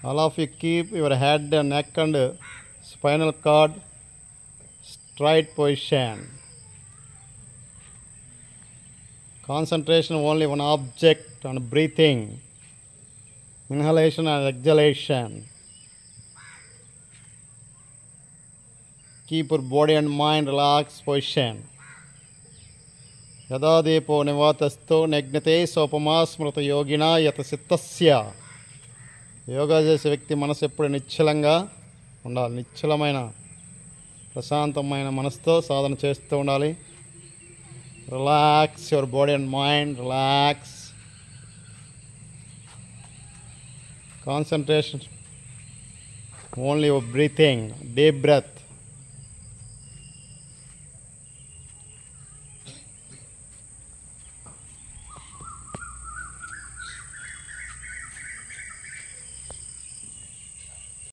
All of you keep your head, neck and spinal cord straight position. Concentration only one object on breathing, inhalation and exhalation. Keep your body and mind relaxed position. Yada deepo nivatasto negnate sopama smrta yogina yata sitasya. Yoga చేసే వ్యక్తి మనసు ఎప్పుడు నిశ్చలంగా ఉండాలి. నిశ్చలమైన ప్రశాంతమైన మనసుతో సాధన చేస్తూ ఉండాలి. Relax your body and mind, relax. Concentration only your breathing, deep breath.